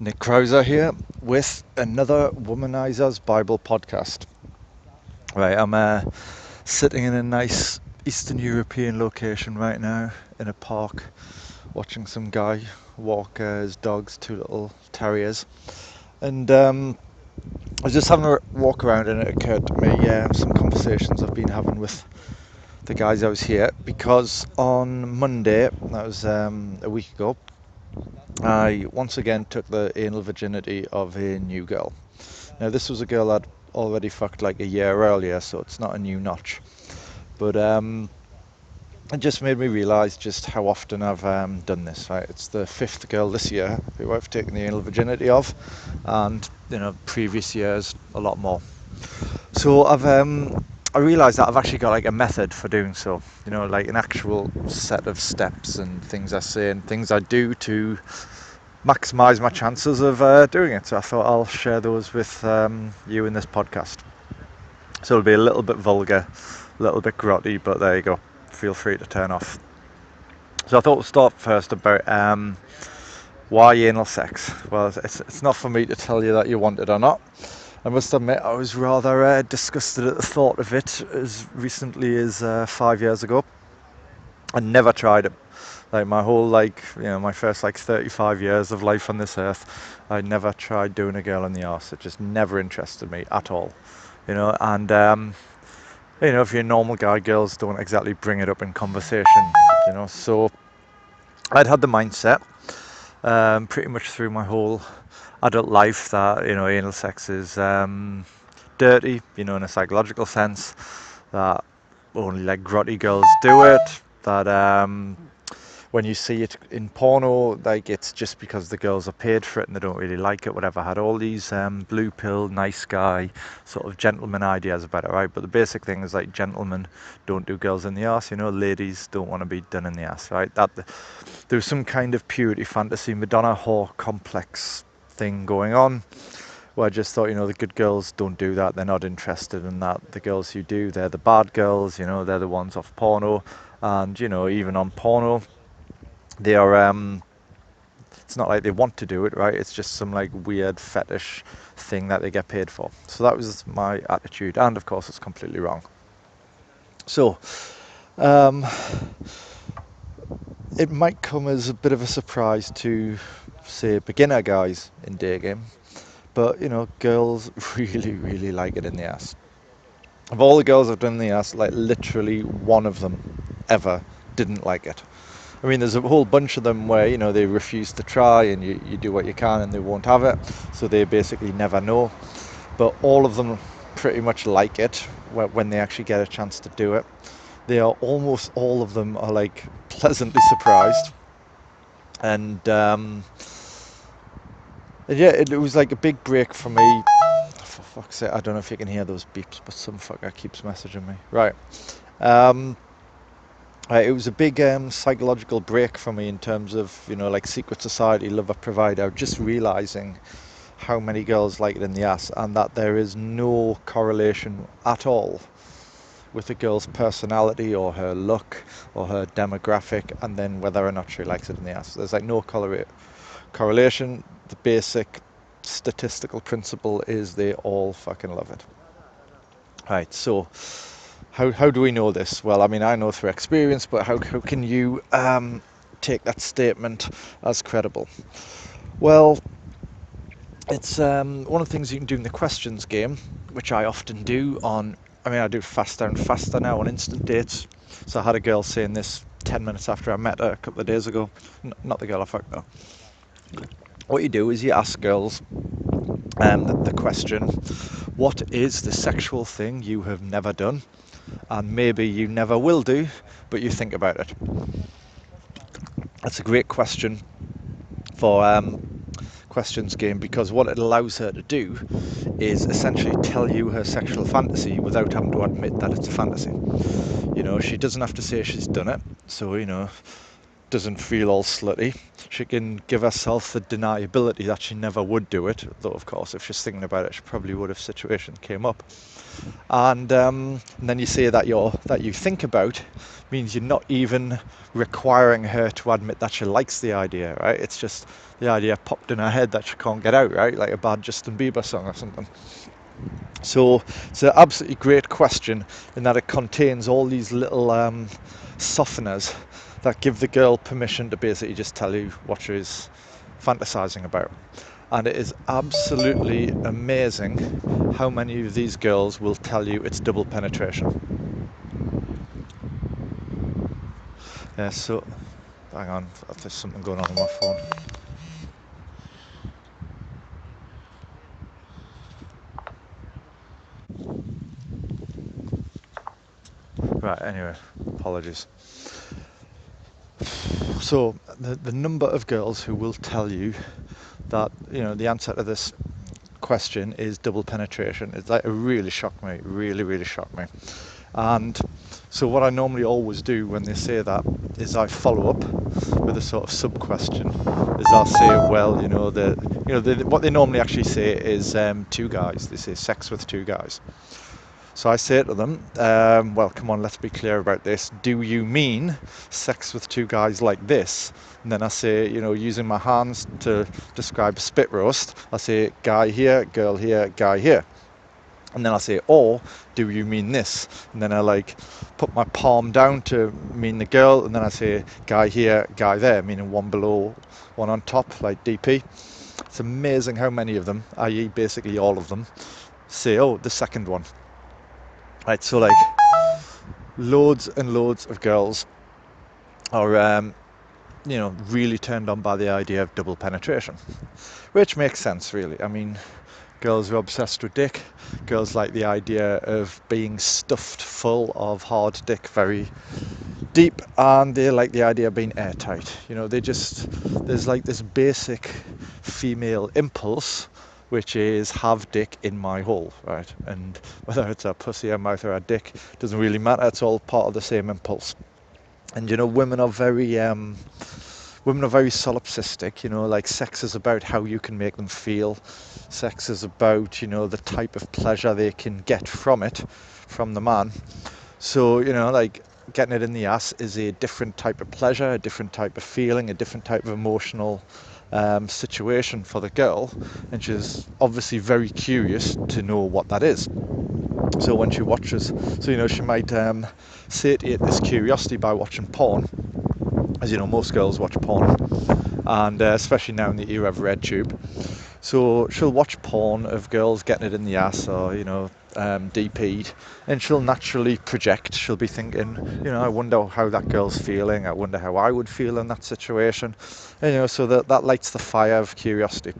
Nick Krauser here with another Womanizers Bible podcast. Right, I'm sitting in a nice Eastern European location right now in a park, watching some guy walk his dogs, two little terriers, and I was just having a walk around, and it occurred to me some conversations I've been having with the guys I was here, because on Monday, that was a week ago, I once again took the anal virginity of a new girl. Now, this was a girl I'd already fucked like a year earlier, so it's not a new notch. But it just made me realise just how often I've done this. Right, it's the fifth girl this year who I've taken the anal virginity of, and previous years a lot more. So I realised that I've actually got like a method for doing so. Like an actual set of steps and things I say and things I do to maximise my chances of doing it. So I thought I'll share those with you in this podcast. So it'll be a little bit vulgar, a little bit grotty, but there you go. Feel free to turn off. So I thought we'll start first about why anal sex. Well, it's not for me to tell you that you want it or not. I must admit I was rather disgusted at the thought of it as recently as 5 years ago. I never tried it. Like my whole my first 35 years of life on this earth, I never tried doing a girl in the arse. It just never interested me at all. And if you're a normal guy, girls don't exactly bring it up in conversation. So I'd had the mindset pretty much through my whole adult life that anal sex is dirty, in a psychological sense, that only like grotty girls do it, that when you see it in porno, like it's just because the girls are paid for it and they don't really like it, whatever. Had all these blue pill, nice guy, sort of gentleman ideas about it, right? But the basic thing is like gentlemen don't do girls in the ass, ladies don't want to be done in the ass, right? That there was some kind of purity fantasy, Madonna whore complex thing going on, where I just thought, the good girls don't do that, they're not interested in that. The girls who do, they're the bad girls, they're the ones off porno. And, even on porno, they are, it's not like they want to do it, right? It's just some like weird fetish thing that they get paid for. So that was my attitude. And of course, it's completely wrong. So, it might come as a bit of a surprise to, say, beginner guys in day game. But, girls really, really like it in the ass. Of all the girls I've done in the ass, like literally one of them ever didn't like it. I mean, there's a whole bunch of them where, they refuse to try and you do what you can and they won't have it. So they basically never know. But all of them pretty much like it when they actually get a chance to do it. They are almost all of them are like pleasantly surprised. And yeah, it was like a big break for me. For fuck's sake, I don't know if you can hear those beeps, but some fucker keeps messaging me. Right. It was a big psychological break for me in terms of, like secret society, lover provider, just realizing how many girls like it in the ass and that there is no correlation at all with a girl's personality or her look or her demographic and then whether or not she likes it in the ass. There's like no correlation. The basic statistical principle is they all fucking love it. Right, so how do we know this? Well, I mean, I know through experience, but how can you take that statement as credible? Well, it's one of the things you can do in the questions game, which I often do I do faster and faster now on instant dates. So I had a girl saying this 10 minutes after I met her a couple of days ago. Not the girl I fucked though. What you do is you ask girls the question, what is the sexual thing you have never done? And maybe you never will do, but you think about it. That's a great question for questions game, because what it allows her to do is essentially tell you her sexual fantasy without having to admit that it's a fantasy. She doesn't have to say she's done it. So, doesn't feel all slutty. She can give herself the deniability that she never would do it, though of course if she's thinking about it she probably would if situation came up. And then you say that you think about means you're not even requiring her to admit that she likes the idea, right? It's just the idea popped in her head that she can't get out, right? Like a bad Justin Bieber song or something. So it's an absolutely great question in that it contains all these little softeners that give the girl permission to basically just tell you what she's fantasizing about. And it is absolutely amazing how many of these girls will tell you it's double penetration. Yeah, so hang on, there's something going on my phone. Right, anyway, apologies. So the number of girls who will tell you that, the answer to this question is double penetration, it really shocked me, really shocked me. And so what I normally always do when they say that is I follow up with a sort of sub question. Is I'll say, well, what they normally actually say is two guys. They say sex with two guys. So I say to them, well, come on, let's be clear about this. Do you mean sex with two guys like this? And then I say, using my hands to describe spit roast, I say guy here, girl here, guy here. And then I say, or do you mean this? And then I put my palm down to mean the girl, and then I say guy here, guy there, meaning one below, one on top, like DP. It's amazing how many of them, i.e. basically all of them, say, oh, the second one. Right, so loads and loads of girls are really turned on by the idea of double penetration, which makes sense, really. I mean, girls are obsessed with dick. Girls like the idea of being stuffed full of hard dick very deep, and they like the idea of being airtight. There's this basic female impulse, which is have dick in my hole, right? And whether it's a pussy, a mouth, or a dick, doesn't really matter. It's all part of the same impulse. And women are very solipsistic. Sex is about how you can make them feel. Sex is about the type of pleasure they can get from it, from the man. So getting it in the ass is a different type of pleasure, a different type of feeling, a different type of emotional situation for the girl, and she's obviously very curious to know what that is. So when she watches, she might satiate this curiosity by watching porn. As most girls watch porn, and especially now in the era of RedTube. So she'll watch porn of girls getting it in the ass, or DP'd, and she'll naturally project. She'll be thinking, I wonder how that girl's feeling. I wonder how I would feel in that situation. And, so that lights the fire of curiosity.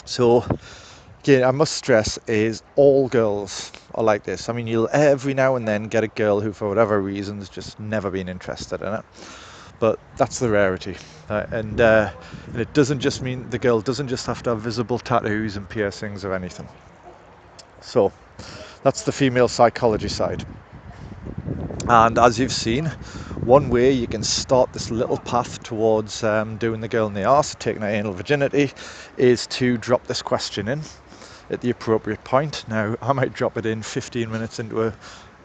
So again, I must stress is all girls are like this. I mean, you'll every now and then get a girl who, for whatever reasons, just never been interested in it. But that's the rarity, and it doesn't just mean the girl doesn't just have to have visible tattoos and piercings or anything. So that's the female psychology side. And as you've seen, one way you can start this little path towards doing the girl in the arse, taking her anal virginity, is to drop this question in at the appropriate point. Now, I might drop it in 15 minutes into a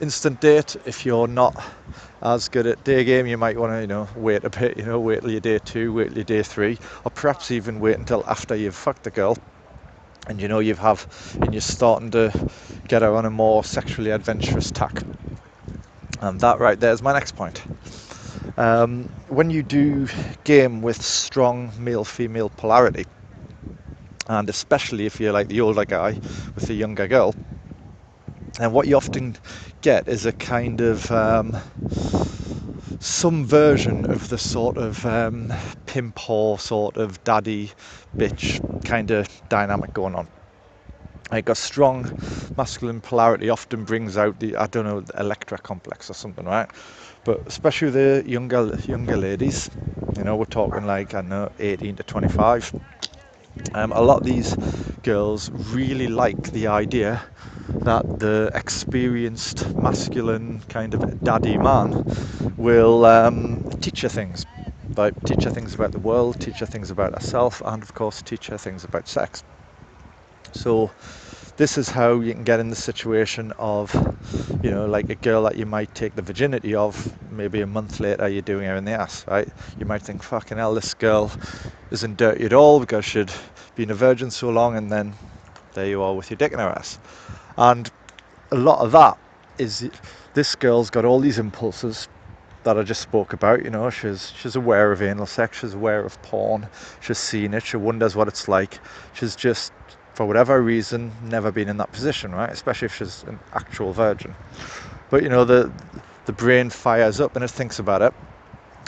instant date. If you're not as good at day game, you might want to wait a bit, wait till your day 2, wait till your day 3, or perhaps even wait until after you've fucked the girl and you're starting to get her on a more sexually adventurous tack. And that right there is my next point. When you do game with strong male-female polarity, and especially if you're like the older guy with the younger girl, and what you often get is a kind of some version of the sort of pimp whore, sort of daddy bitch kind of dynamic going on. Like a strong masculine polarity often brings out the, the Electra complex or something, right? But especially the younger ladies, we're talking 18 to 25. A lot of these girls really like the idea that the experienced masculine kind of daddy man will teach her things. Right? Teach her things about the world, teach her things about herself, and of course teach her things about sex. So this is how you can get in the situation of, like a girl that you might take the virginity of, maybe a month later you're doing her in the ass, right? You might think, fucking hell, this girl isn't dirty at all because she'd been a virgin so long, and then there you are with your dick in her ass. And a lot of that is, this girl's got all these impulses that I just spoke about. She's aware of anal sex, she's aware of porn, she's seen it, she wonders what it's like. She's just, for whatever reason, never been in that position, right? Especially if she's an actual virgin. But the brain fires up and it thinks about it.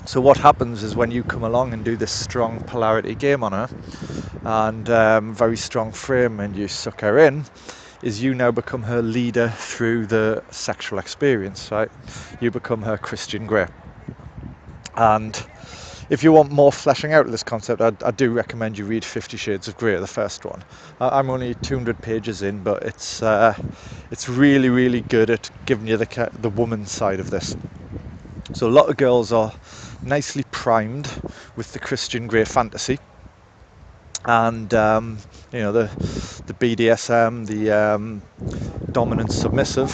So what happens is, when you come along and do this strong polarity game on her, and very strong frame, and you suck her in, is you now become her leader through the sexual experience, right? You become her Christian Grey. And if you want more fleshing out of this concept, I do recommend you read 50 Shades of Grey, the first one. I'm only 200 pages in, but it's really, really good at giving you the woman side of this. So a lot of girls are nicely primed with the Christian Grey fantasy, and the BDSM, the dominant submissive.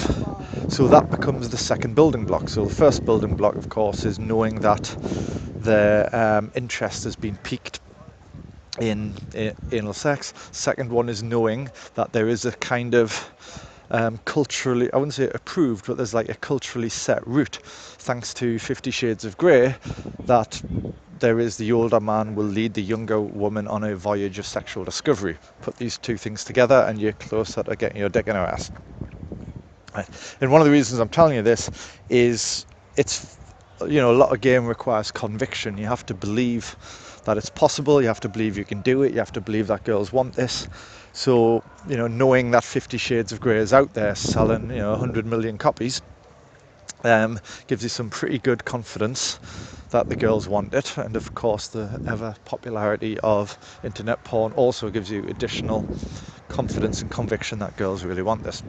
So that becomes the second building block. So the first building block, of course, is knowing that their interest has been piqued in anal sex. Second one is knowing that there is a kind of culturally, I wouldn't say approved, but there's like a culturally set route, thanks to 50 Shades of Grey, that there is the older man will lead the younger woman on a voyage of sexual discovery. Put these two things together and you're closer to getting your dick in her ass. Right. And one of the reasons I'm telling you this is, it's, a lot of game requires conviction. You have to believe that it's possible, you have to believe you can do it, you have to believe that girls want this. So, knowing that 50 Shades of Grey is out there selling, 100 million copies, gives you some pretty good confidence that the girls want it. And of course, the ever popularity of internet porn also gives you additional confidence and conviction that girls really want this.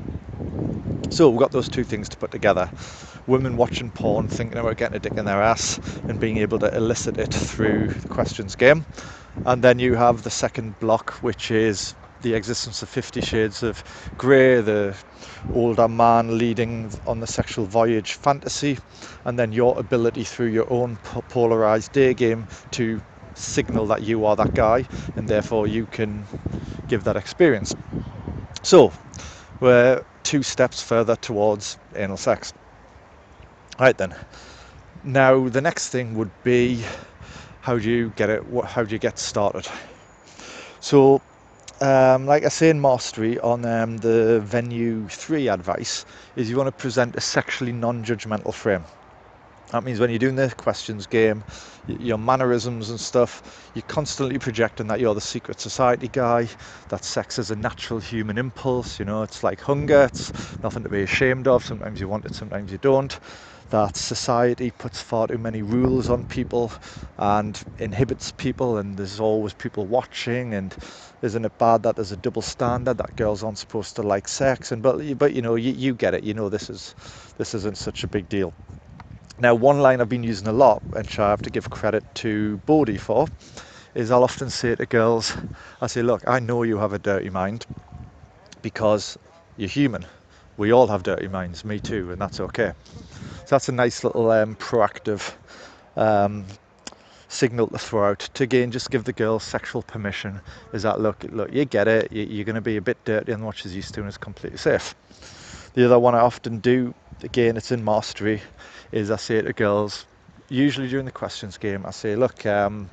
So we've got those two things to put together: women watching porn, thinking about getting a dick in their ass, and being able to elicit it through the questions game. And then you have the second block, which is the existence of 50 Shades of Grey, the older man leading on the sexual voyage fantasy, and then your ability through your own polarized day game to signal that you are that guy, and therefore you can give that experience. So we're 2 steps further towards anal sex. Right then. Now the next thing would be, how do you get it? How do you get started? So, like I say in Mastery, on the Venue 3 advice, is you want to present a sexually non-judgmental frame. That means when you're doing the questions game, your mannerisms and stuff, you're constantly projecting that you're the secret society guy, that sex is a natural human impulse, it's like hunger, it's nothing to be ashamed of, sometimes you want it, sometimes you don't, that society puts far too many rules on people and inhibits people, and there's always people watching, and isn't it bad that there's a double standard, that girls aren't supposed to like sex, but you get it, this isn't such a big deal. Now, one line I've been using a lot, which I have to give credit to Bodhi for, is I'll often say to girls, I say, look, I know you have a dirty mind because you're human. We all have dirty minds, me too, and that's okay. So that's a nice little proactive signal to throw out to, again, just give the girl sexual permission, is that, look, you get it, you're going to be a bit dirty than what she's used to, and it's completely safe. The other one I often do, again, it's in Mastery, is I say to girls, usually during the questions game, I say, look, I'm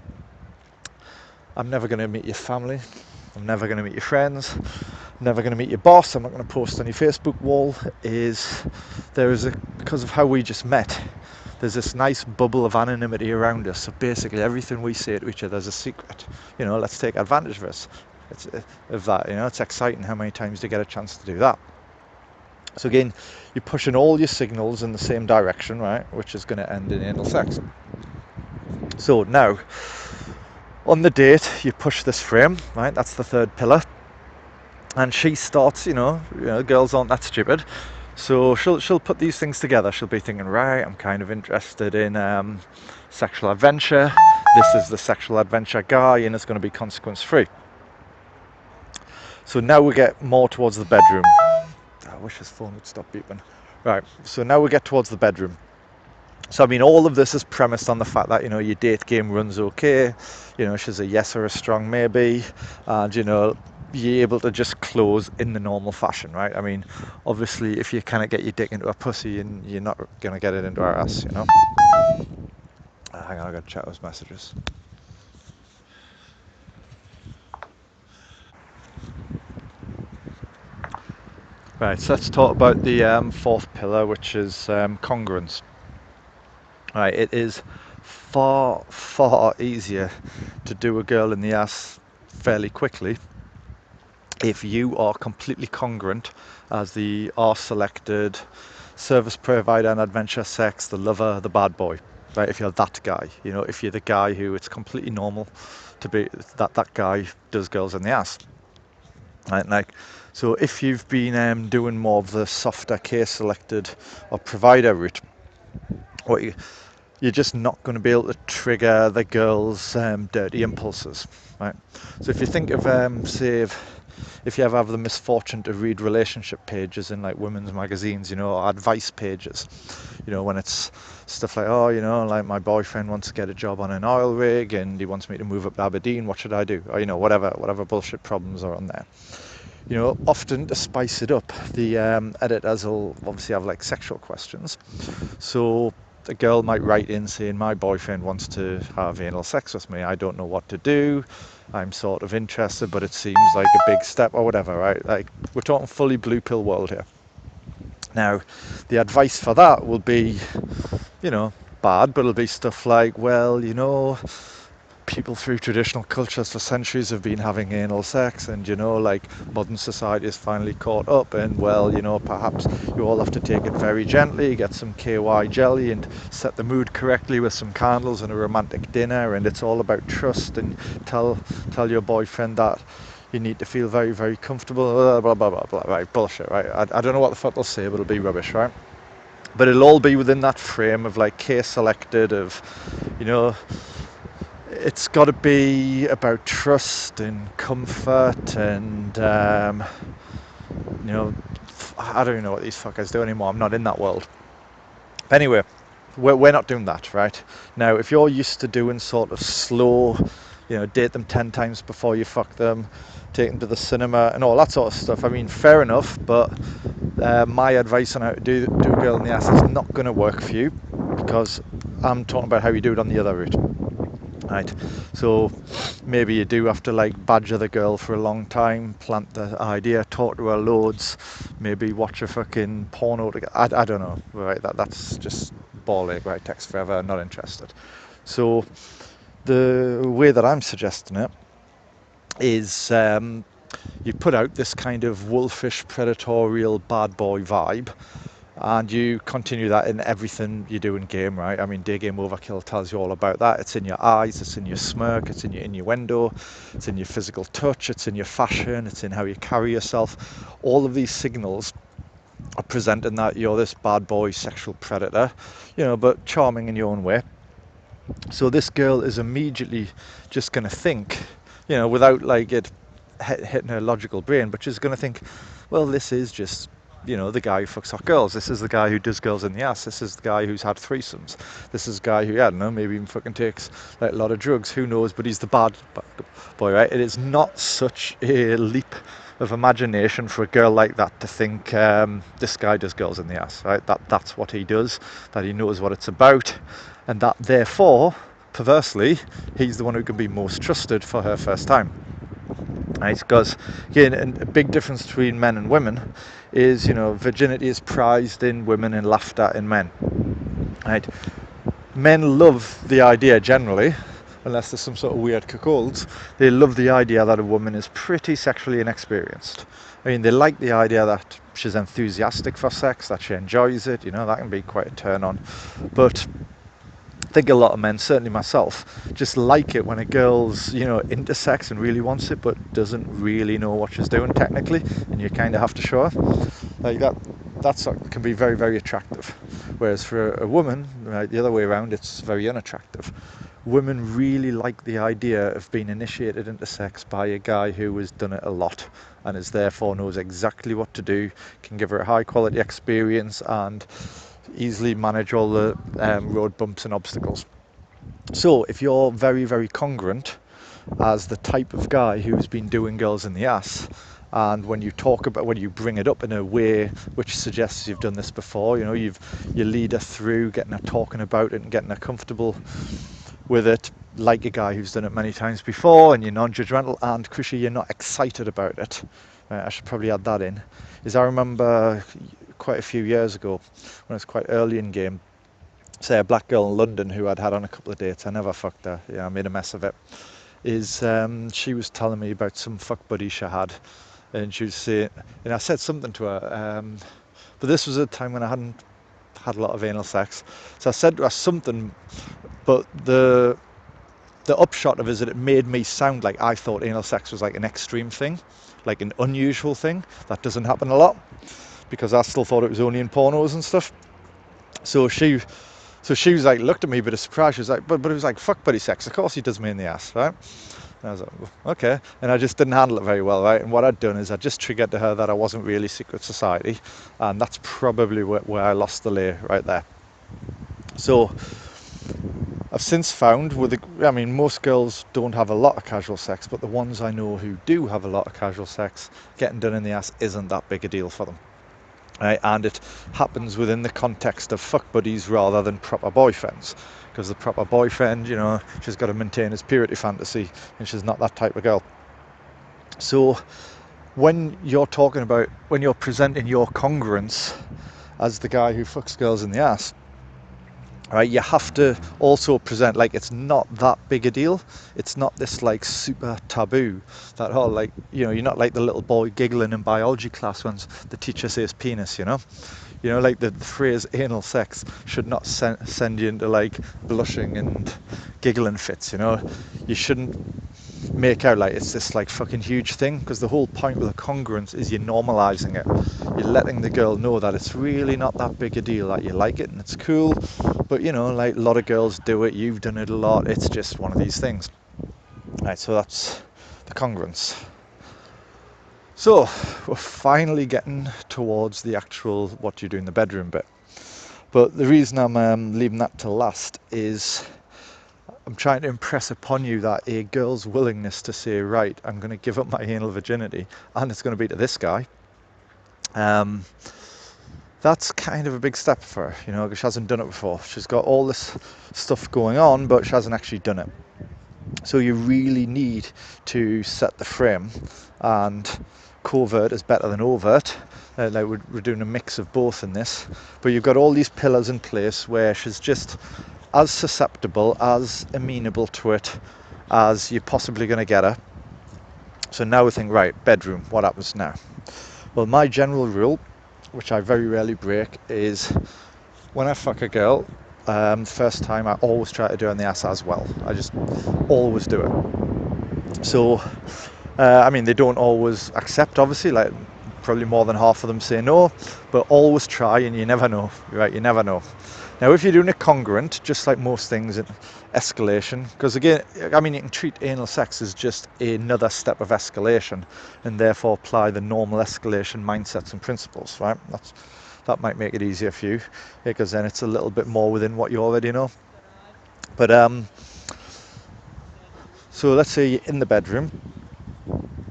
never going to meet your family, I'm never going to meet your friends, I'm never going to meet your boss, I'm not going to post on your Facebook wall, because of how we just met, there's this nice bubble of anonymity around us, so basically everything we say to each other is a secret. Let's take advantage of us. It's exciting how many times you get a chance to do that. So again, you're pushing all your signals in the same direction, right, which is going to end in anal sex. So now, on the date, you push this frame, right, that's the third pillar, and she starts, girls aren't that stupid, so she'll put these things together. She'll be thinking, right, I'm kind of interested in sexual adventure, this is the sexual adventure guy and it's going to be consequence free. So now we get more towards the bedroom. I wish his phone would stop beeping. Right, so now we get towards the bedroom. So I mean, all of this is premised on the fact that, your date game runs okay, she's a yes or a strong maybe, and you're able to just close in the normal fashion, right? I mean, obviously, if you can't get your dick into a pussy, and you're not gonna get it into her ass. Hang on, I gotta check those messages. Right, so let's talk about the fourth pillar, which is congruence. Right, it is far, far easier to do a girl in the ass fairly quickly if you are completely congruent as the R-selected service provider and adventure sex, the lover, the bad boy. Right, if you're that guy, if you're the guy who it's completely normal to be that guy does girls in the ass. Right, like, so if you've been doing more of the softer case selected or provider route, what you're just not going to be able to trigger the girl's dirty impulses, right? So if you think of, say, if you ever have the misfortune to read relationship pages in like women's magazines, or advice pages, when it's stuff like, oh, like my boyfriend wants to get a job on an oil rig and he wants me to move up to Aberdeen, what should I do? Or, whatever bullshit problems are on there. Often to spice it up, the editors will obviously have like sexual questions. So a girl might write in saying, my boyfriend wants to have anal sex with me. I don't know what to do. I'm sort of interested, but it seems like a big step or whatever, right? Like, we're talking fully blue pill world here. Now, the advice for that will be, bad, but it'll be stuff like, well, people through traditional cultures for centuries have been having anal sex, and like modern society has finally caught up, and well, perhaps you all have to take it very gently, get some KY jelly and set the mood correctly with some candles and a romantic dinner, and it's all about trust, and tell your boyfriend that you need to feel very, very comfortable, blah blah blah blah, blah, right? Bullshit, right? I don't know what the fuck they'll say, but it'll be rubbish, right? But it'll all be within that frame of like case selected of, it's got to be about trust and comfort and I don't even know what these fuckers do anymore. I'm not in that world. But anyway, we're not doing that, right? Now, if you're used to doing sort of slow, date them 10 times before you fuck them, take them to the cinema and all that sort of stuff, I mean, fair enough, but my advice on how to do a girl in the ass is not going to work for you, because I'm talking about how you do it on the other route. Right, so maybe you do have to like badger the girl for a long time, plant the idea, talk to her loads, maybe watch a fucking porno together. I don't know, right? That's just ball ache, right? Text forever, not interested. So the way that I'm suggesting it is you put out this kind of wolfish, predatorial bad boy vibe, and you continue that in everything you do in game, right? I mean, Day Game Overkill tells you all about that. It's in your eyes, it's in your smirk, it's in your innuendo, it's in your physical touch, it's in your fashion, it's in how you carry yourself. All of these signals are presenting that you're this bad boy sexual predator, but charming in your own way. So this girl is immediately just going to think, without like it hitting her logical brain, but she's going to think, well, this is just the guy who fucks hot girls. This is the guy who does girls in the ass. This is the guy who's had threesomes. This is the guy who, I don't know, maybe even fucking takes like a lot of drugs. Who knows? But he's the bad boy, right? It is not such a leap of imagination for a girl like that to think this guy does girls in the ass, right? That's what he does. That he knows what it's about, and that therefore, perversely, he's the one who can be most trusted for her first time. Right, because again, a big difference between men and women is, virginity is prized in women and laughed at in men. Right, men love the idea generally, unless there's some sort of weird cuckolds, they love the idea that a woman is pretty sexually inexperienced. I mean, they like the idea that she's enthusiastic for sex, that she enjoys it. That can be quite a turn on, but I think a lot of men, certainly myself, just like it when a girl's, into sex and really wants it, but doesn't really know what she's doing technically, and you kind of have to show her. Like that can be very, very attractive. Whereas for a woman, right, the other way around, it's very unattractive. women really like the idea of being initiated into sex by a guy who has done it a lot and is therefore knows exactly what to do, can give her a high quality experience and easily manage all the road bumps and obstacles. So if you're very, very congruent as the type of guy who's been doing girls in the ass, and when you bring it up in a way which suggests you've done this before, you lead her through getting her talking about it and getting her comfortable with it, like a guy who's done it many times before, and you're non-judgmental, and crucially you're not excited about it. I should probably add that in. I remember quite a few years ago, when I was quite early in game, say a black girl in London who I'd had on a couple of dates. I never fucked her. I made a mess of it. She was telling me about some fuck buddy she had, and she was saying, and I said something to her, but this was a time when I hadn't had a lot of anal sex. So I said to her something, but the upshot of it is that it made me sound like I thought anal sex was like an extreme thing, like an unusual thing that doesn't happen a lot, because I still thought it was only in pornos and stuff. So she was like, looked at me a bit of surprise. She was like, but it was like fuck buddy sex. Of course he does me in the ass, right? And I was like, okay. And I just didn't handle it very well, right? And what I'd done is I just triggered to her that I wasn't really secret society, and that's probably where I lost the lay right there. So I've since found most girls don't have a lot of casual sex, but the ones I know who do have a lot of casual sex, getting done in the ass isn't that big a deal for them. Right? And it happens within the context of fuck buddies rather than proper boyfriends, because the proper boyfriend, she's got to maintain his purity fantasy, and she's not that type of girl. So when you're presenting your congruence as the guy who fucks girls in the ass, right, you have to also present like it's not that big a deal. It's not this like super taboo that you're not like the little boy giggling in biology class when the teacher says penis, like the phrase anal sex should not send you into like blushing and giggling fits. You shouldn't make out like it's this like fucking huge thing, because the whole point with a congruence is you're normalizing it. You're letting the girl know that it's really not that big a deal, that you like it and it's cool, but like a lot of girls do it, you've done it a lot, it's just one of these things. Right, so that's the congruence. So we're finally getting towards the actual what you do in the bedroom bit, but the reason I'm leaving that to last is I'm trying to impress upon you that a girl's willingness to say, right, I'm going to give up my anal virginity, and it's going to be to this guy, that's kind of a big step for her, because she hasn't done it before. She's got all this stuff going on, but she hasn't actually done it. So you really need to set the frame, and covert is better than overt. Like we're doing a mix of both in this, but you've got all these pillars in place where she's just as susceptible, as amenable to it as you're possibly going to get her. So now we think, right, bedroom, what happens now? Well, my general rule, which I very rarely break, is when I fuck a girl, first time I always try to do it on the ass as well. I just always do it. So, they don't always accept, obviously, like probably more than half of them say no, but always try, and you never know, right? You never know. Now, if you're doing it congruent, just like most things in escalation, because again, you can treat anal sex as just another step of escalation, and therefore apply the normal escalation mindsets and principles, right? That might make it easier for you, because then it's a little bit more within what you already know. But so let's say you're in the bedroom,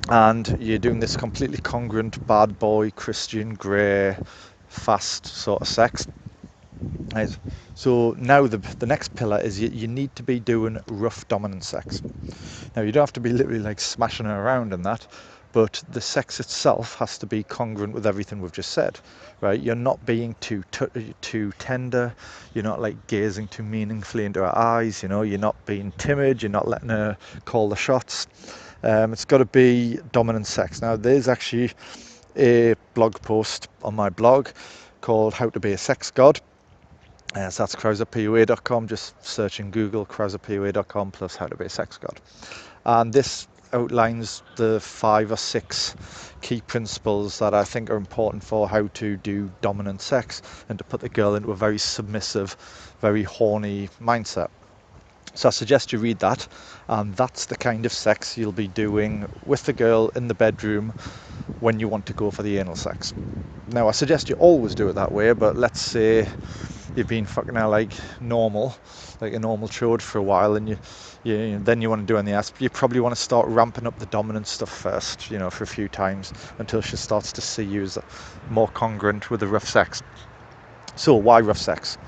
and you're doing this completely congruent bad boy, Christian, grey, fast sort of sex. Right. So now the next pillar is you need to be doing rough dominant sex. Now you don't have to be literally like smashing her around and that, but the sex itself has to be congruent with everything we've just said, right? You're not being too tender, you're not like gazing too meaningfully into her eyes, you're not being timid, you're not letting her call the shots. It's got to be dominant sex. Now there's actually a blog post on my blog called How to Be a Sex God. So that's krauserpoa.com, just search in Google krauserpoa.com plus How to Be a Sex God. And this outlines the 5 or 6 key principles that I think are important for how to do dominant sex and to put the girl into a very submissive, very horny mindset. So I suggest you read that, and that's the kind of sex you'll be doing with the girl in the bedroom when you want to go for the anal sex. Now I suggest you always do it that way, but let's say you've been fucking her like normal, like a normal chode for a while, and then you want to do on the ass. You probably want to start ramping up the dominant stuff first, for a few times until she starts to see you as more congruent with the rough sex. So why rough sex?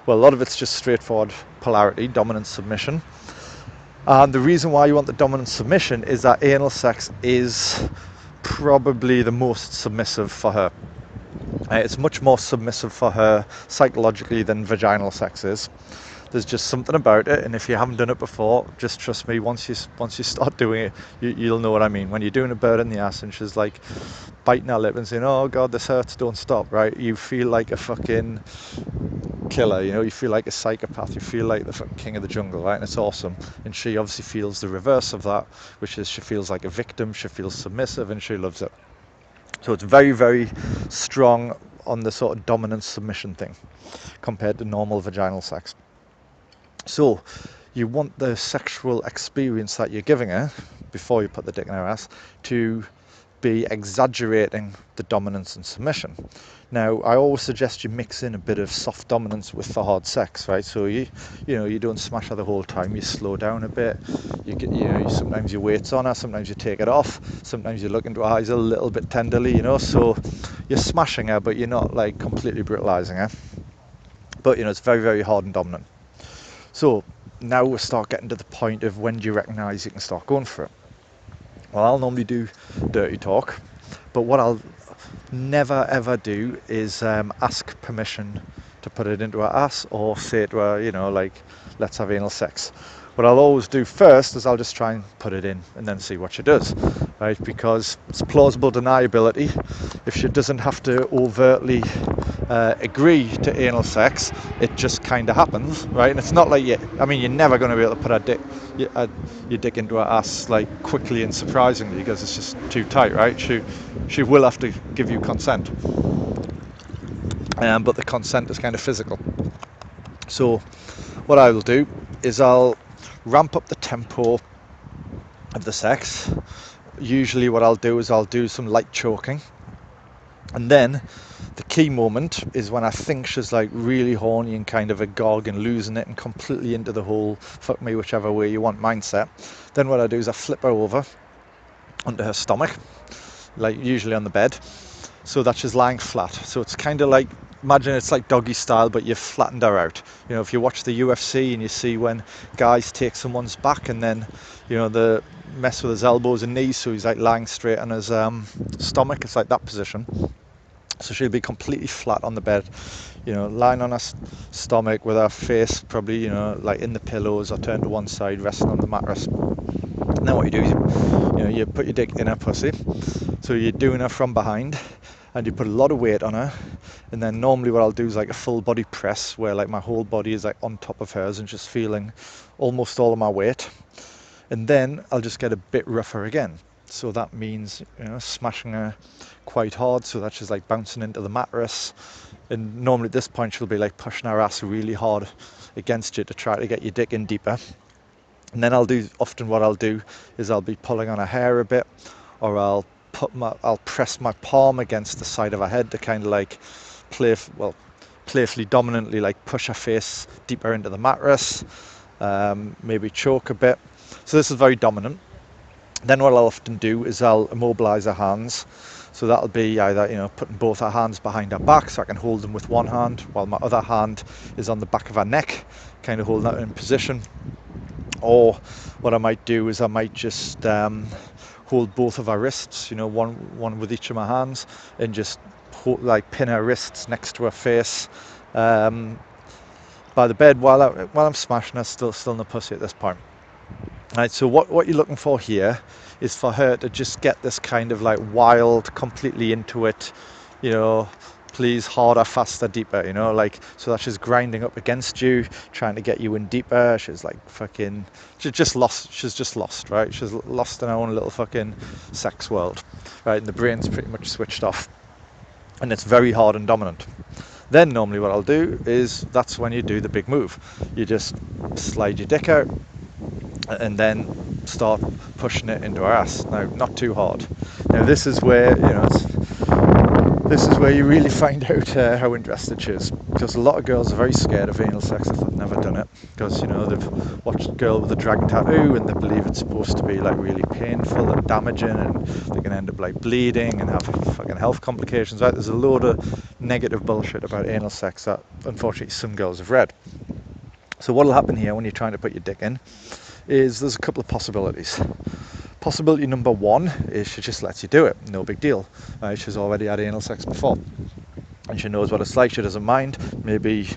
Well, a lot of it's just straightforward polarity, dominant submission. And the reason why you want the dominant submission is that anal sex is probably the most submissive for her. It's much more submissive for her psychologically than vaginal sex is. There's just something about it, and if you haven't done it before, just trust me, once you start doing it, you'll know what I mean. When you're doing a bird in the ass and she's like biting her lip and saying, "Oh God, this hurts, don't stop," right? You feel like a fucking killer, you feel like a psychopath, you feel like the fucking king of the jungle, right? And it's awesome. And she obviously feels the reverse of that, which is she feels like a victim, she feels submissive, and she loves it. So it's very, very strong on the sort of dominant submission thing compared to normal vaginal sex. So you want the sexual experience that you're giving her before you put the dick in her ass to be exaggerating the dominance and submission. Now, I always suggest you mix in a bit of soft dominance with the hard sex, right? So you don't smash her the whole time. You slow down a bit. Sometimes you wait on her, sometimes you take it off, sometimes you look into her eyes a little bit tenderly, So you're smashing her, but you're not like completely brutalizing her. But it's very, very hard and dominant. So now we'll start getting to the point of when do you recognise you can start going for it. Well, I'll normally do dirty talk, but what I'll never ever do is ask permission to put it into her ass or say to her, let's have anal sex. What I'll always do first is I'll just try and put it in and then see what she does, right? Because it's plausible deniability. If she doesn't have to overtly agree to anal sex, it just kind of happens, right? And it's not like you're never going to be able to put your dick into her ass like quickly and surprisingly because it's just too tight, right? She will have to give you consent, but the consent is kind of physical. So what I will do is I'll ramp up the tempo of the sex. Usually what I'll do is I'll do some light choking, and then the key moment is when I think she's like really horny and kind of agog and losing it and completely into the whole fuck me whichever way you want mindset. Then what I do is I flip her over onto her stomach, like usually on the bed, so that she's lying flat. So it's kind of like, imagine it's like doggy style, but you've flattened her out. If you watch the UFC and you see when guys take someone's back and then, they mess with his elbows and knees, so he's like lying straight on his stomach. It's like that position. So she'll be completely flat on the bed, lying on her stomach with her face probably, like in the pillows or turned to one side, resting on the mattress. And then what you do is, you put your dick in her pussy. So you're doing her from behind, and you put a lot of weight on her. And then normally what I'll do is like a full body press, where like my whole body is like on top of hers and just feeling almost all of my weight. And then I'll just get a bit rougher again. So that means, smashing her quite hard so that she's like bouncing into the mattress. And normally at this point she'll be like pushing her ass really hard against you to try to get your dick in deeper. And then what I'll do is I'll be pulling on her hair a bit, or I'll press my palm against the side of her head to kind of like playfully dominantly like push her face deeper into the mattress, maybe choke a bit. So this is very dominant. Then what I'll often do is I'll immobilize her hands. So that'll be either, putting both her hands behind her back so I can hold them with one hand while my other hand is on the back of her neck, kind of holding that in position. Or what I might do is I might just hold both of her wrists, one with each of my hands, and just pin her wrists next to her face by the bed while I'm smashing her still in the pussy at this point. Right, so what you're looking for here is for her to just get this kind of like wild, completely into it, please harder, faster, deeper, so that she's grinding up against you, trying to get you in deeper. She's like she's just lost, right? She's lost in her own little fucking sex world, right? And the brain's pretty much switched off, and it's very hard and dominant. Then normally what I'll do is that's when you do the big move. You just slide your dick out and then start pushing it into her ass. Now, not too hard. Now, this is where this is where you really find out how interested she is, because a lot of girls are very scared of anal sex if they've never done it, because they've watched a girl with a dragon tattoo and they believe it's supposed to be like really painful and damaging, and they can end up like bleeding and have fucking health complications. Right? There's a load of negative bullshit about anal sex that unfortunately some girls have read. So what'll happen here when you're trying to put your dick in is there's a couple of possibilities. Possibility number one is she just lets you do it, no big deal. She's already had anal sex before and she knows what it's like, she doesn't mind. Maybe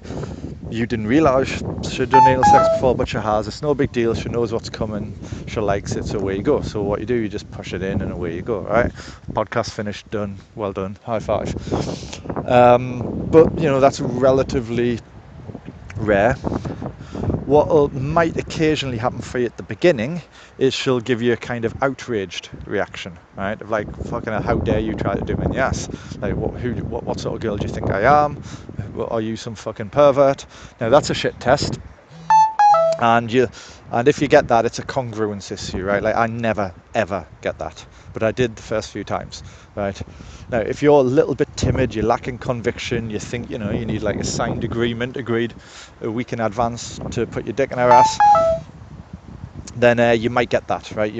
you didn't realise she'd done anal sex before, but she has. It's no big deal, she knows what's coming, she likes it, so away you go. So what you do, you just push it in and away you go, right? Podcast finished, done, well done, high five. But that's relatively rare. What might occasionally happen for you at the beginning is she'll give you a kind of outraged reaction, right? Of like, fucking hell, how dare you try to do me in the ass? Like, what sort of girl do you think I am? Are you some fucking pervert? Now that's a shit test. And if you get that, it's a congruence issue, right? Like I never ever get that, but I did the first few times, right? Now, if you're a little bit timid, you're lacking conviction, you think you need like a signed agreement agreed a week in advance to put your dick in her ass, then you might get that, right?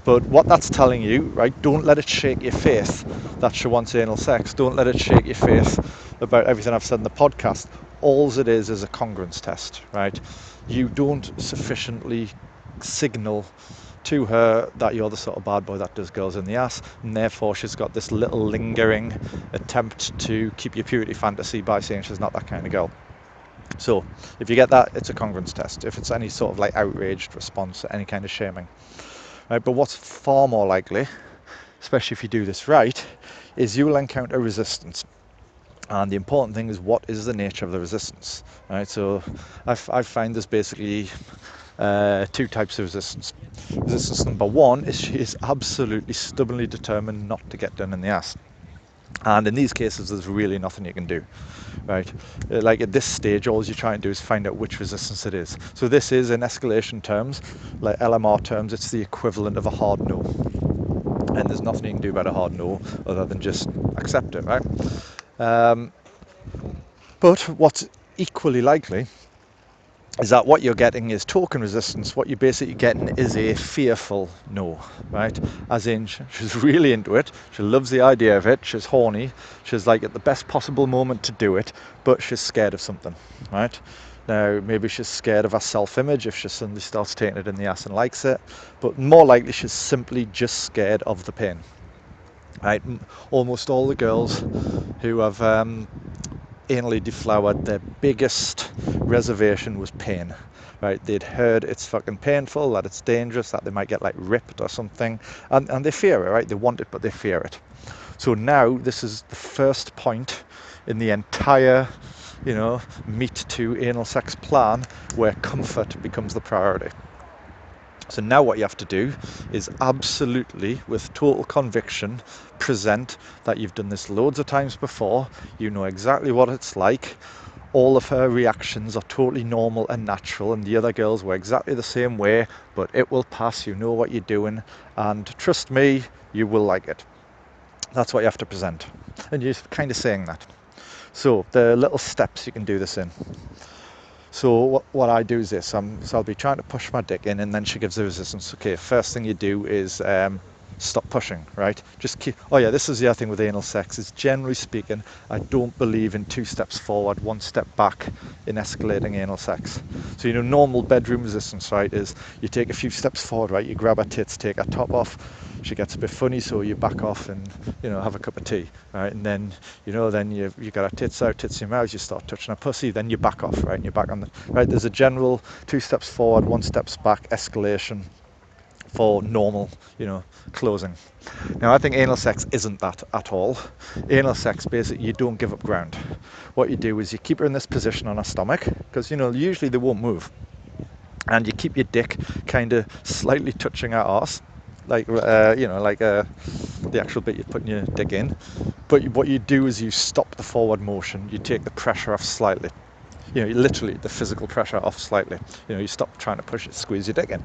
But what that's telling you, right? Don't let it shake your faith that she wants anal sex. Don't let it shake your faith about everything I've said in the podcast. All it is a congruence test, right? You don't sufficiently signal to her that you're the sort of bad boy that does girls in the ass, and therefore she's got this little lingering attempt to keep your purity fantasy by saying she's not that kind of girl. So if you get that, it's a congruence test. If it's any sort of like outraged response, any kind of shaming, right? But what's far more likely, especially if you do this right, is you will encounter resistance. And the important thing is, what is the nature of the resistance, right? So I find there's basically two types of resistance. Resistance number one is she is absolutely stubbornly determined not to get done in the ass. And in these cases, there's really nothing you can do, right? Like at this stage, all you're trying to do is find out which resistance it is. So this is, in escalation terms, like LMR terms, it's the equivalent of a hard no. And there's nothing you can do about a hard no other than just accept it, right? But what's equally likely is that what you're getting is token resistance. What you're basically getting is a fearful no, right? As in, she's really into it, she loves the idea of it, she's horny, she's like at the best possible moment to do it, but she's scared of something, right? Now, maybe she's scared of her self-image if she suddenly starts taking it in the ass and likes it, but more likely she's simply just scared of the pain, right? Almost all the girls who have anally deflowered, their biggest reservation was pain, right? They'd heard it's fucking painful, that it's dangerous, that they might get like ripped or something, and they fear it, right? They want it, but they fear it. So now this is the first point in the entire meet to anal sex plan where comfort becomes the priority. So now what you have to do is absolutely, with total conviction, present that you've done this loads of times before, you know exactly what it's like, all of her reactions are totally normal and natural, and the other girls were exactly the same way, but it will pass, you know what you're doing, and trust me, you will like it. That's what you have to present. And you're kind of saying that. So there are little steps you can do this in. So what I do is this, so I'll be trying to push my dick in, and then she gives the resistance. Okay, first thing you do is stop pushing, right? Just keep, this is the other thing with anal sex, is generally speaking, I don't believe in 2 steps forward, 1 step back in escalating anal sex. So, normal bedroom resistance, right, is you take a few steps forward, right? You grab her tits, take her top off, she gets a bit funny, so you back off and, have a cup of tea, right? And then, then you got her tits out, tits in your mouth, you start touching her pussy, then you back off, right? And you're back on right? There's a general 2 steps forward, 1 steps back escalation for normal, closing. Now, I think anal sex isn't that at all. Anal sex, basically, you don't give up ground. What you do is you keep her in this position on her stomach, because, usually they won't move. And you keep your dick kind of slightly touching her arse, like the actual bit you're putting your dick in. But what you do is you stop the forward motion. You take the pressure off slightly. Literally the physical pressure off slightly. You stop trying to push it, squeeze your dick in.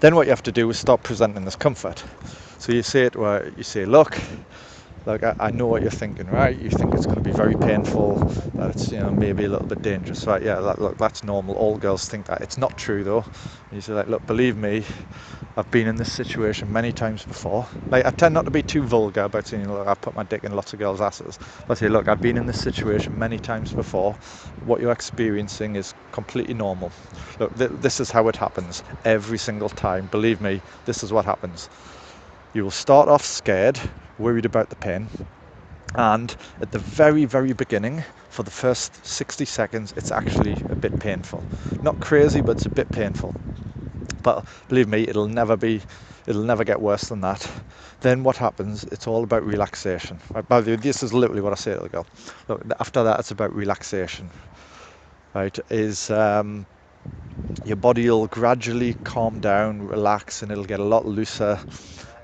Then what you have to do is start presenting this comfort. So you say it where you say, look, I know what you're thinking, right? You think it's going to be very painful, that it's maybe a little bit dangerous, right? Yeah, look, that's normal. All girls think that. It's not true though. And you say like, look, believe me, I've been in this situation many times before. Like, I tend not to be too vulgar about saying, look, I put my dick in lots of girls' asses. But I say, look, I've been in this situation many times before. What you're experiencing is completely normal. Look, this is how it happens every single time. Believe me, this is what happens. You will start off scared, worried about the pain, and at the very, very beginning, for the first 60 seconds, it's actually a bit painful. Not crazy, but it's a bit painful. But believe me, it'll never get worse than that. Then what happens, it's all about relaxation. Right? By the way, this is literally what I say to the girl. Look, after that, it's about relaxation. Right? Your body will gradually calm down, relax, and it'll get a lot looser.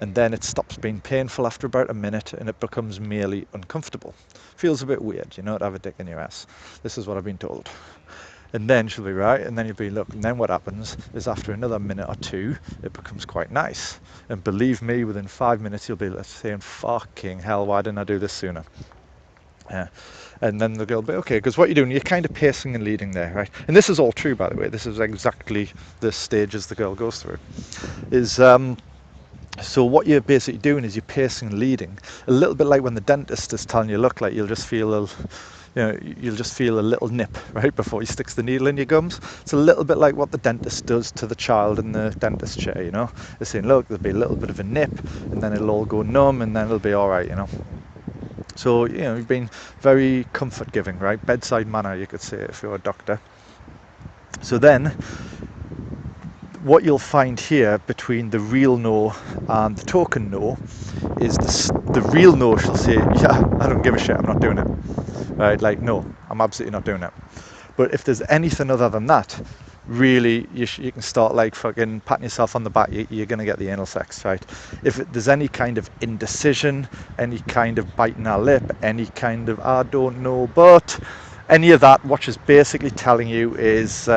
And then it stops being painful after about a minute and it becomes merely uncomfortable. Feels a bit weird, to have a dick in your ass. This is what I've been told. And then she'll be right, and then you'll be, look, and then what happens is after another minute or two, it becomes quite nice. And believe me, within 5 minutes, you'll be saying, fucking hell, why didn't I do this sooner? Yeah. And then the girl will be, okay, because what you're doing, you're kind of pacing and leading there, right? And this is all true, by the way. This is exactly the stages the girl goes through. So what you're basically doing is you're pacing and leading, a little bit like when the dentist is telling you, look, like you'll just feel a little nip right before he sticks the needle in your gums. It's a little bit like what the dentist does to the child in the dentist chair. They're saying, look, there'll be a little bit of a nip, and then it'll all go numb, and then it'll be all right. So you've been very comfort giving, right? Bedside manner, you could say, if you're a doctor. So then what you'll find here between the real no and the token no is the real no she'll say, yeah, I don't give a shit, I'm not doing it. Right? Like, no, I'm absolutely not doing it. But if there's anything other than that, really, you can start like fucking patting yourself on the back, you're going to get the anal sex, right? If there's any kind of indecision, any kind of biting our lip, any kind of, I don't know, but any of that, what she's basically telling you is,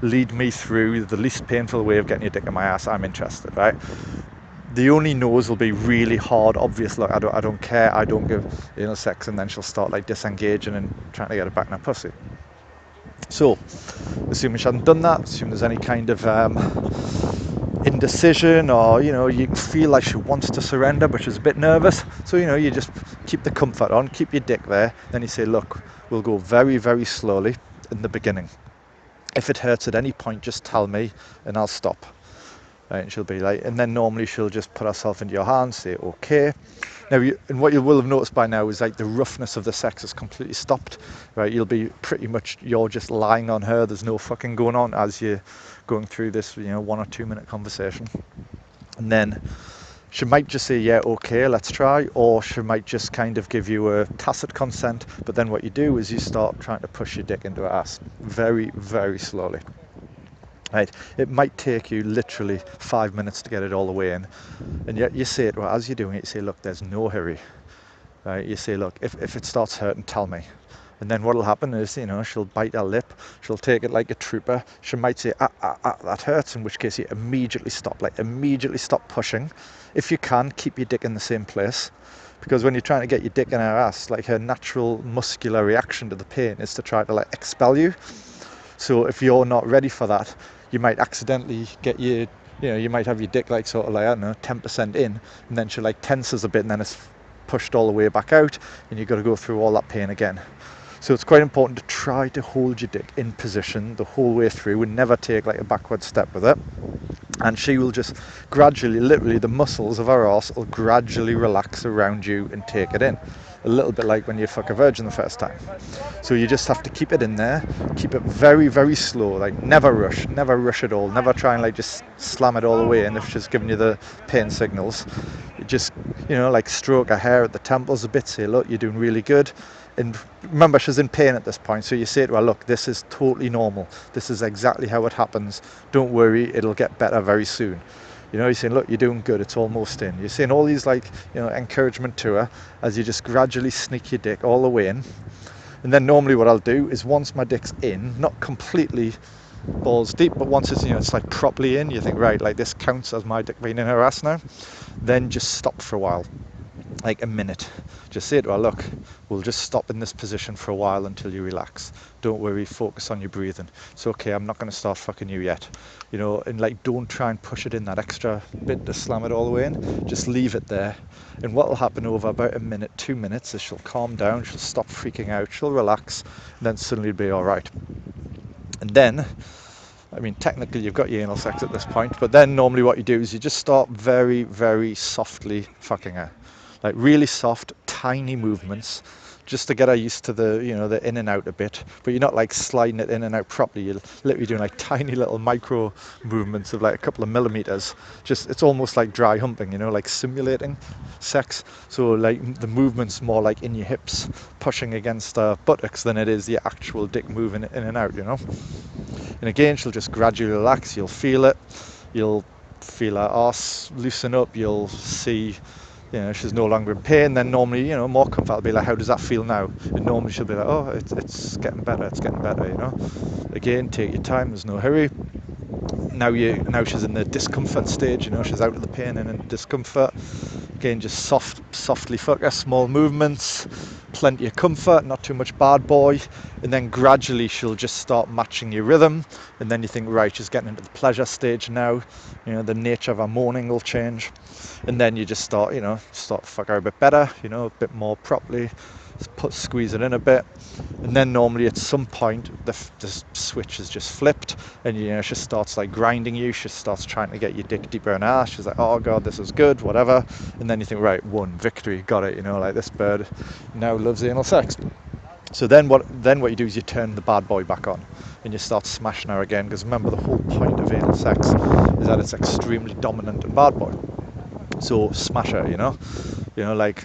lead me through the least painful way of getting your dick in my ass, I'm interested, right? The only no's will be really hard, obvious, like, I don't care, I don't give anal sex, and then she'll start like disengaging and trying to get it back in her pussy. So, assuming she hasn't done that, assuming there's any kind of indecision, or you can feel like she wants to surrender but she's a bit nervous, so you just keep the comfort on, keep your dick there, then you say, look, we'll go very, very slowly in the beginning. If it hurts at any point, just tell me and I'll stop. Right? And she'll be like, and then normally she'll just put herself into your hands, say, okay. Now, and what you will have noticed by now is like the roughness of the sex has completely stopped, right? You're just lying on her. There's no fucking going on as you're going through this, 1 or 2 minute conversation. And then she might just say, yeah, okay, let's try, or she might just kind of give you a tacit consent, but then what you do is you start trying to push your dick into her ass very, very slowly. Right? It might take you literally 5 minutes to get it all the way in, and yet you say it, well, as you're doing it, you say, look, there's no hurry. Right? You say, look, if it starts hurting, tell me. And then what'll happen is, she'll bite her lip, she'll take it like a trooper, she might say, that hurts, in which case you immediately stop pushing. If you can, keep your dick in the same place, because when you're trying to get your dick in her ass, like, her natural muscular reaction to the pain is to try to like expel you. So if you're not ready for that, you might accidentally get you might have your dick like sort of like, I don't know, 10% in, and then she like tenses a bit, and then it's pushed all the way back out, and you've got to go through all that pain again. So it's quite important to try to hold your dick in position the whole way through and never take like a backward step with it. And she will just gradually, literally, the muscles of her arse will gradually relax around you and take it in. A little bit like when you fuck a virgin the first time. So you just have to keep it in there, keep it very, very slow, like never rush at all, never try and like just slam it all the way in if she's giving you the pain signals. You just, like stroke her hair at the temples a bit, say, look, you're doing really good. And remember, she's in pain at this point, so you say to her, look, this is totally normal. This is exactly how it happens. Don't worry, it'll get better very soon. You know, you're saying, look, you're doing good, it's almost in. You're saying all these like, encouragement to her as you just gradually sneak your dick all the way in. And then normally what I'll do is once my dick's in, not completely balls deep, but once it's, it's like properly in, you think, right, like this counts as my dick being in her ass now. Then just stop for a while, like a minute. Just say to her, look, we'll just stop in this position for a while until you relax. Don't worry, focus on your breathing. It's okay, I'm not going to start fucking you yet. And like don't try and push it in that extra bit to slam it all the way in. Just leave it there. And what will happen over about a minute, 2 minutes is she'll calm down, she'll stop freaking out, she'll relax, and then suddenly it'll be all right. And then, I mean, technically you've got your anal sex at this point, but then normally what you do is you just start very, very softly fucking her. Like really soft, tiny movements, just to get her used to the, the in and out a bit. But you're not like sliding it in and out properly. You're literally doing like tiny little micro movements of like a couple of millimeters. It's almost like dry humping, like simulating sex. So like the movement's more like in your hips, pushing against buttocks than it is the actual dick moving in and out, And again, she'll just gradually relax. You'll feel it. You'll feel her arse loosen up. You'll see, she's no longer in pain. Then normally, more comfort. I'll be like, how does that feel now? And normally she'll be like, oh, it's getting better. It's getting better. Again, take your time. There's no hurry. Now she's in the discomfort stage. She's out of the pain and in discomfort. Again, just softly fuck her, small movements, plenty of comfort, not too much bad boy, and then gradually she'll just start matching your rhythm, and then you think, right, she's getting into the pleasure stage now. The nature of her moaning will change, and then you just start fuck her a bit better, a bit more properly, squeeze it in a bit, and then normally at some point the switch is just flipped, and she starts like grinding you. She starts trying to get your dick deeper in her ass. She's like, oh god, this is good, whatever. And then you think, right, won, victory, got it. Like this bird now loves anal sex. So then what you do is you turn the bad boy back on and you start smashing her again, because remember, the whole point of anal sex is that it's extremely dominant and bad boy. So smash her, like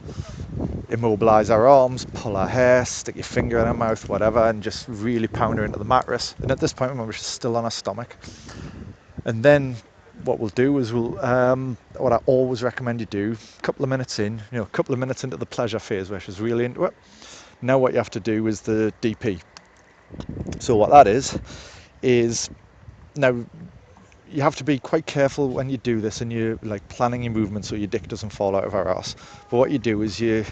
immobilize her arms, pull her hair, stick your finger in her mouth, whatever, and just really pound her into the mattress. And at this point, remember, she's still on her stomach. And then what we'll do is what I always recommend you do, a couple of minutes into the pleasure phase where she's really into it. Now what you have to do is the DP. So what that is now you have to be quite careful when you do this and you're like planning your movements so your dick doesn't fall out of her ass. But what you do is you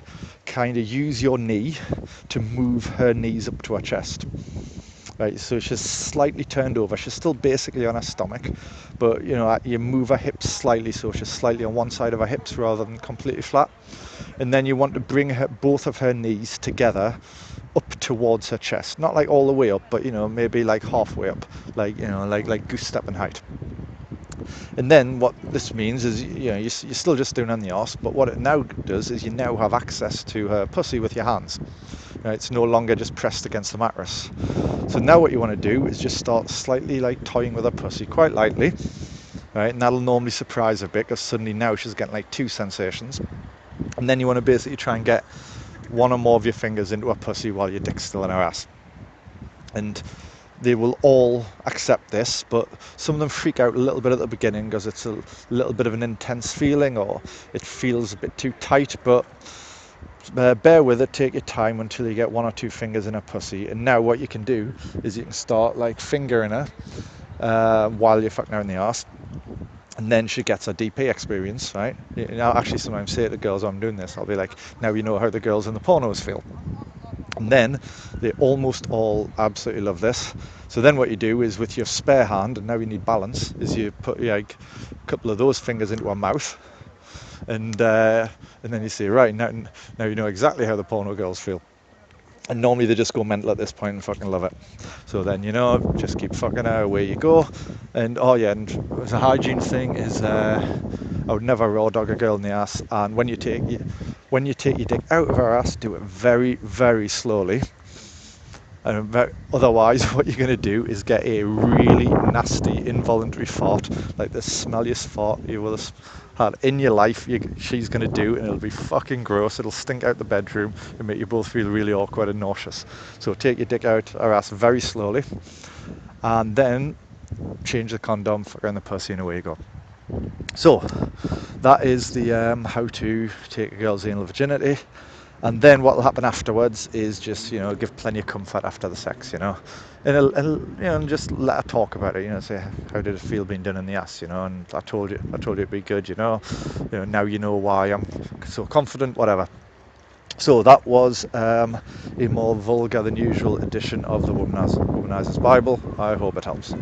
kind of use your knee to move her knees up to her chest. Right, so she's slightly turned over. She's still basically on her stomach, but you move her hips slightly, so she's slightly on one side of her hips rather than completely flat. And then you want to bring both of her knees together up towards her chest, not like all the way up, but maybe like halfway up, like like goose stepping height. And then what this means is you're still just doing on the arse, but what it now does is you now have access to her pussy with your hands. Right, it's no longer just pressed against the mattress. So now what you want to do is just start slightly like toying with her pussy quite lightly, right? And that'll normally surprise her a bit, because suddenly now she's getting like two sensations. And then you want to basically try and get one or more of your fingers into her pussy while your dick's still in her ass. And they will all accept this, but some of them freak out a little bit at the beginning because it's a little bit of an intense feeling, or it feels a bit too tight. But bear with it, take your time until you get one or two fingers in her pussy. And now what you can do is you can start like fingering her while you're fucking her in the arse. And then she gets her DP experience, right? Actually, sometimes say to the girls, I'm doing this, I'll be like, now you know how the girls in the pornos feel. And then they almost all absolutely love this. So then what you do is with your spare hand, and now you need balance, is you put like a couple of those fingers into her mouth, and then you say, right, now you know exactly how the porno girls feel. And normally they just go mental at this point and fucking love it. So then, just keep fucking her, away you go. And and the hygiene thing is, I would never raw dog a girl in the ass. And when you take your dick out of her ass, do it very, very slowly. And otherwise, what you're going to do is get a really nasty involuntary fart, like the smelliest fart you will have had in your life. She's going to do, and it'll be fucking gross. It'll stink out the bedroom and make you both feel really awkward and nauseous. So take your dick out her ass very slowly, and then change the condom, fuck her in the pussy, and away you go. So that is the how to take a girl's anal virginity. And then what will happen afterwards is just, give plenty of comfort after the sex, and just let her talk about it, say, how did it feel being done in the ass, and I told you it'd be good, now you know why I'm so confident, whatever. So that was a more vulgar than usual edition of the Womanizers Bible. I hope it helps.